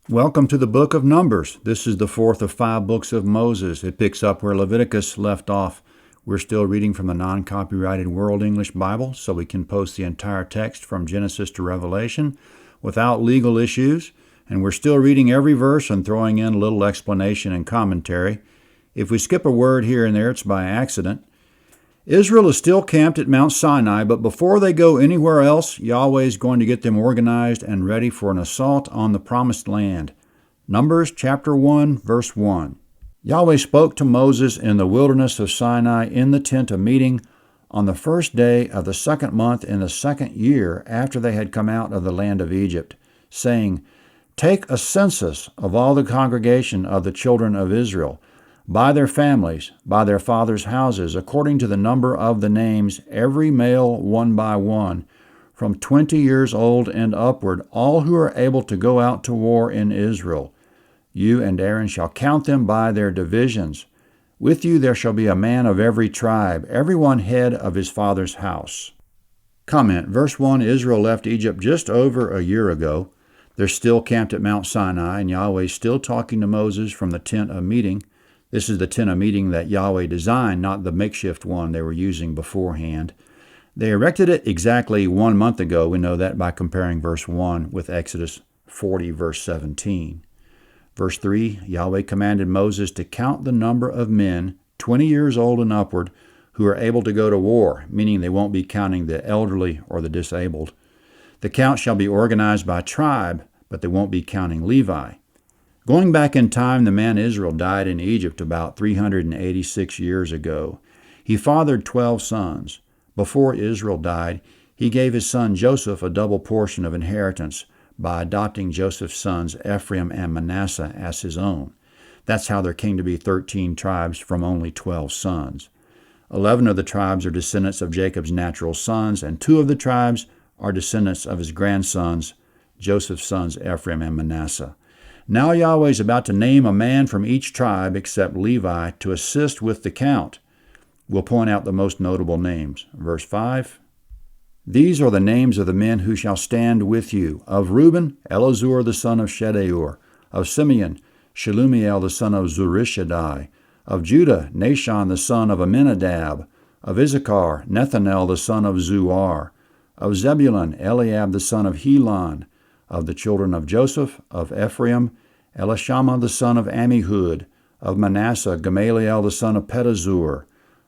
Welcome to the book of Numbers. This is the fourth of 5 books of Moses. It picks up where Leviticus left off. We're still reading from the non-copyrighted World English Bible, so we can post the entire text from Genesis to Revelation without legal issues. And we're still reading every verse and throwing in a little explanation and commentary. If we skip a word here and there, it's by accident. Israel is still camped at Mount Sinai, but before they go anywhere else, Yahweh is going to get them organized and ready for an assault on the Promised Land. Numbers chapter 1, verse 1. Yahweh spoke to Moses in the wilderness of Sinai in the tent of meeting on the first day of the second month in the second year after they had come out of the land of Egypt, saying, "Take a census of all the congregation of the children of Israel, by their families, by their fathers' houses, according to the number of the names, every male one by one, from 20 years old and upward, all who are able to go out to war in Israel. You and Aaron shall count them by their divisions. With you there shall be a man of every tribe, every one head of his father's house." Comment. Verse 1, Israel left Egypt just over a year ago. They're still camped at Mount Sinai, and Yahweh is still talking to Moses from the tent of meeting. This is the tent of meeting that Yahweh designed, not the makeshift one they were using beforehand. They erected it exactly 1 month ago. We know that by comparing verse 1 with Exodus 40, verse 17. Verse 3, Yahweh commanded Moses to count the number of men 20 years old and upward who are able to go to war, meaning they won't be counting the elderly or the disabled. The count shall be organized by tribe, but they won't be counting Levi. Going back in time, the man Israel died in Egypt about 386 years ago. He fathered 12 sons. Before Israel died, he gave his son Joseph a double portion of inheritance by adopting Joseph's sons Ephraim and Manasseh as his own. That's how there came to be 13 tribes from only 12 sons. 11 of the tribes are descendants of Jacob's natural sons, and 2 of the tribes are descendants of his grandsons, Joseph's sons Ephraim and Manasseh. Now Yahweh is about to name a man from each tribe except Levi to assist with the count. We'll point out the most notable names. Verse 5, "These are the names of the men who shall stand with you. Of Reuben, Elizur the son of Shedeur. Of Simeon, Shelumiel the son of Zurishaddai. Of Judah, Nahshon the son of Amminadab. Of Issachar, Nethanel the son of Zuar. Of Zebulun, Eliab the son of Helon. Of the children of Joseph, of Ephraim, Elishama the son of Ammihud. Of Manasseh, Gamaliel the son of Pedazur.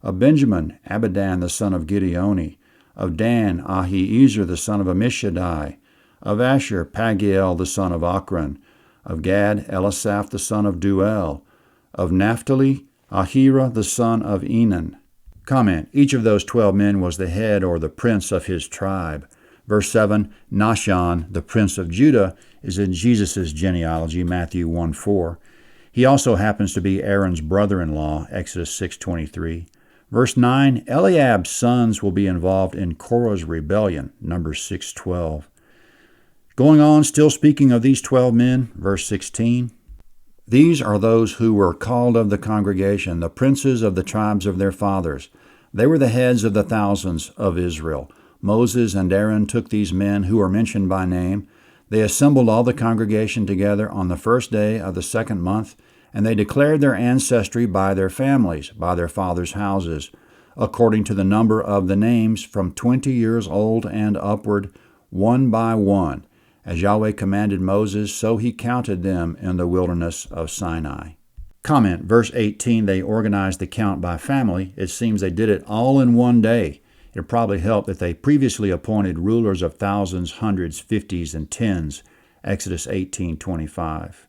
Of Benjamin, Abidan the son of Gideoni. Of Dan, Ahiezer the son of Ammishaddai. Of Asher, Pagiel the son of Achran. Of Gad, Elisaph the son of Duel. Of Naphtali, Ahira the son of Enan." Comment. Each of those 12 men was the head or the prince of his tribe. Verse 7, Nahshon, the prince of Judah, is in Jesus' genealogy, Matthew 1:4. He also happens to be Aaron's brother-in-law, Exodus 6:23. Verse 9, Eliab's sons will be involved in Korah's rebellion, Numbers 6:12. Going on, still speaking of these 12 men, verse 16, "These are those who were called of the congregation, the princes of the tribes of their fathers. They were the heads of the thousands of Israel. Moses and Aaron took these men who are mentioned by name. They assembled all the congregation together on the first day of the second month, and they declared their ancestry by their families, by their fathers' houses, according to the number of the names from 20 years old and upward, one by one. As Yahweh commanded Moses, so he counted them in the wilderness of Sinai." Comment. Verse 18, they organized the count by family. It seems they did it all in one day. It probably helped that they previously appointed rulers of thousands, hundreds, fifties, and tens, Exodus 18:25.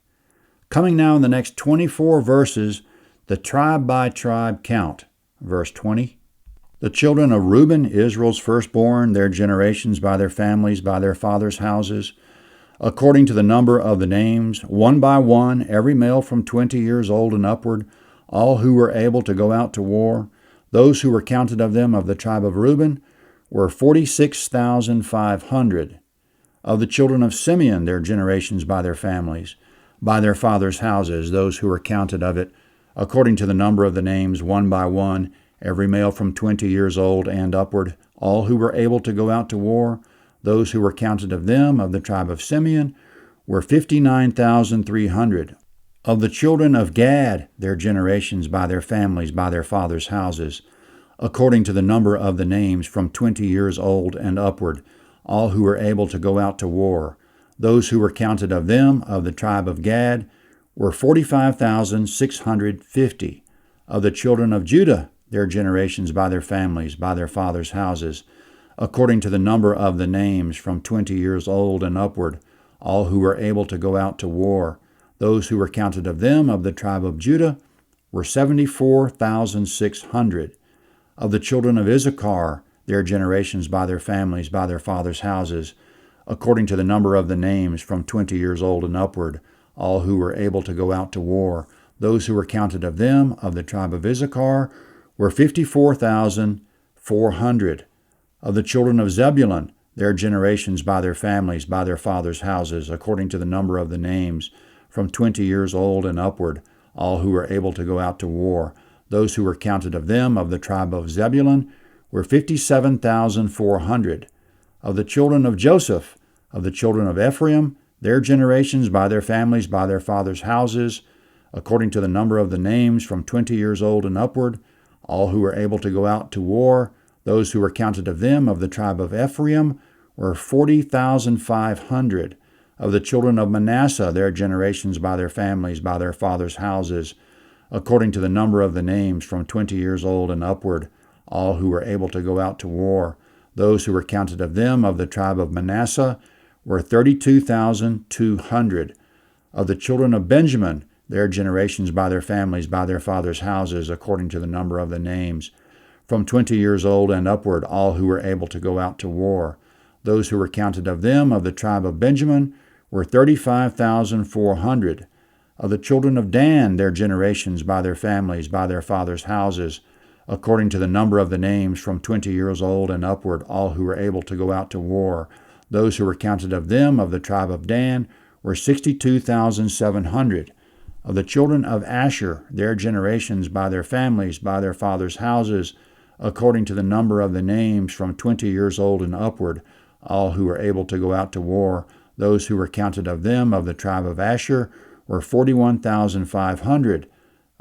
Coming now in the next 24 verses, the tribe-by-tribe count. Verse 20, "The children of Reuben, Israel's firstborn, their generations by their families, by their fathers' houses, according to the number of the names, one by one, every male from 20 years old and upward, all who were able to go out to war. Those who were counted of them of the tribe of Reuben were 46,500. Of the children of Simeon, their generations by their families, by their fathers' houses, those who were counted of it, according to the number of the names, one by one, every male from 20 years old and upward, all who were able to go out to war. Those who were counted of them, of the tribe of Simeon, were 59,300. Of the children of Gad, their generations by their families, by their fathers' houses, according to the number of the names, from 20 years old and upward, all who were able to go out to war. Those who were counted of them, of the tribe of Gad, were 45,650. Of the children of Judah, their generations by their families, by their fathers' houses, according to the number of the names, from 20 years old and upward, all who were able to go out to war. Those who were counted of them, of the tribe of Judah, were 74,600. Of the children of Issachar, their generations by their families, by their fathers' houses, according to the number of the names, from 20 years old and upward, all who were able to go out to war. Those who were counted of them, of the tribe of Issachar, were 54,400. Of the children of Zebulun, their generations by their families, by their fathers' houses, according to the number of the names, from 20 years old and upward, all who were able to go out to war. Those who were counted of them, of the tribe of Zebulun, were 57,400. Of the children of Joseph, of the children of Ephraim, their generations by their families, by their fathers' houses, according to the number of the names, from 20 years old and upward, all who were able to go out to war. Those who were counted of them, of the tribe of Ephraim, were 40,500. Of the children of Manasseh, their generations by their families, by their fathers' houses, according to the number of the names, from 20 years old and upward, all who were able to go out to war. Those who were counted of them, of the tribe of Manasseh, were 32,200. Of the children of Benjamin, their generations by their families, by their fathers' houses, according to the number of the names, from 20 years old and upward, all who were able to go out to war. Those who were counted of them, of the tribe of Benjamin, were 35,400. Of the children of Dan, their generations by their families, by their fathers' houses, according to the number of the names, from 20 years old and upward, all who were able to go out to war. Those who were counted of them, of the tribe of Dan, were 62,700. Of the children of Asher, their generations by their families, by their fathers' houses, according to the number of the names, from 20 years old and upward, all who were able to go out to war. Those who were counted of them, of the tribe of Asher, were 41,500.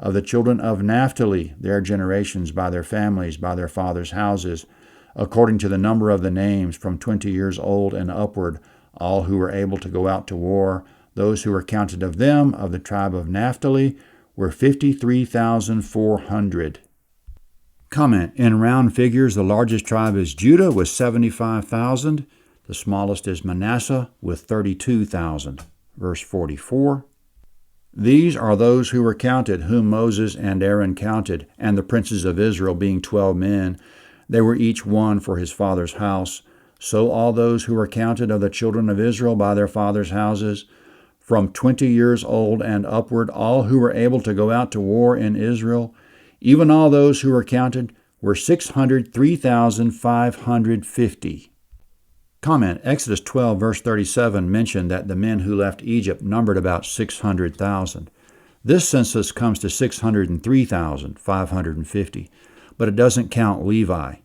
Of the children of Naphtali, their generations by their families, by their fathers' houses, according to the number of the names, from 20 years old and upward, all who were able to go out to war. Those who were counted of them, of the tribe of Naphtali, were 53,400. Comment: in round figures, the largest tribe is Judah with 75,000. The smallest is Manasseh with 32,000. Verse 44. These are those who were counted, whom Moses and Aaron counted, and the princes of Israel, being 12 men. They were each one for his father's house. So all those who were counted of the children of Israel by their fathers' houses, from 20 years old and upward, all who were able to go out to war in Israel, even all those who were counted, were 603,550. Comment: Exodus 12, verse 37 mentioned that the men who left Egypt numbered about 600,000. This census comes to 603,550, but it doesn't count Levi.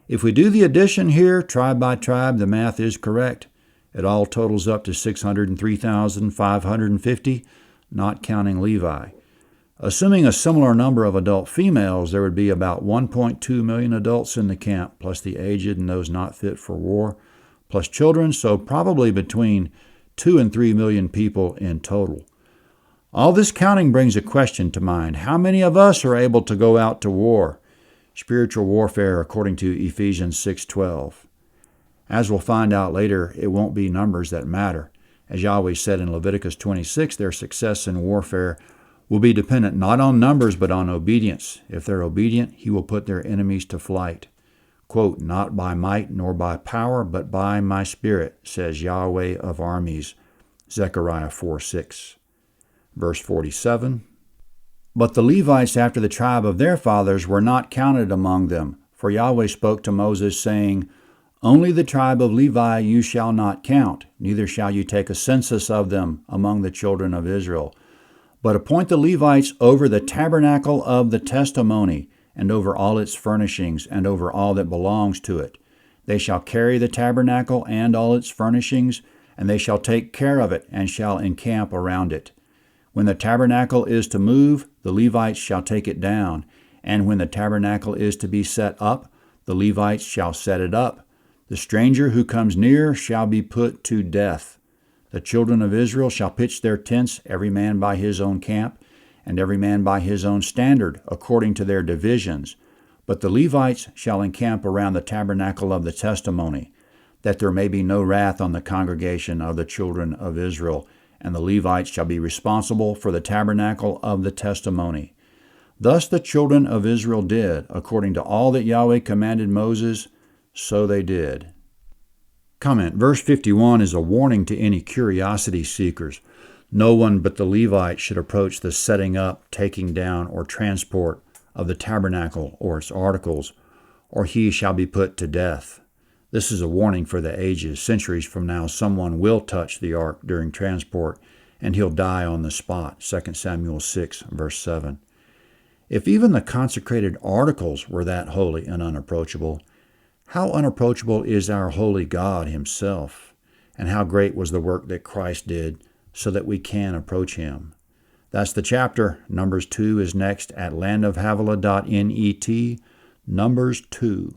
If we do the addition here, tribe by tribe, the math is correct. It all totals up to 603,550, not counting Levi. Assuming a similar number of adult females, there would be about 1.2 million adults in the camp, plus the aged and those not fit for war, plus children, so probably between 2 and 3 million people in total. All this counting brings a question to mind. How many of us are able to go out to war? Spiritual warfare according to Ephesians 6:12. As we'll find out later, it won't be numbers that matter. As Yahweh said in Leviticus 26, their success in warfare will be dependent not on numbers but on obedience. If they're obedient, he will put their enemies to flight. Quote, not by might nor by power, but by my Spirit, says Yahweh of armies. Zechariah 4:6. Verse 47. But the Levites after the tribe of their fathers were not counted among them. For Yahweh spoke to Moses, saying, only the tribe of Levi you shall not count, neither shall you take a census of them among the children of Israel. But appoint the Levites over the tabernacle of the testimony, and over all its furnishings, and over all that belongs to it. They shall carry the tabernacle and all its furnishings, and they shall take care of it, and shall encamp around it. When the tabernacle is to move, the Levites shall take it down, and when the tabernacle is to be set up, the Levites shall set it up. The stranger who comes near shall be put to death. The children of Israel shall pitch their tents, every man by his own camp, and every man by his own standard, according to their divisions. But the Levites shall encamp around the tabernacle of the testimony, that there may be no wrath on the congregation of the children of Israel, and the Levites shall be responsible for the tabernacle of the testimony. Thus the children of Israel did, according to all that Yahweh commanded Moses, so they did. Comment. Verse 51 is a warning to any curiosity seekers. No one but the Levites should approach the setting up, taking down, or transport of the tabernacle or its articles, or he shall be put to death. This is a warning for the ages. Centuries from now, someone will touch the ark during transport, and he'll die on the spot. 2 Samuel 6, verse 7. If even the consecrated articles were that holy and unapproachable, how unapproachable is our holy God himself? And how great was the work that Christ did so that we can approach him? That's the chapter. Numbers 2 is next at landofhavilah.net. Numbers 2.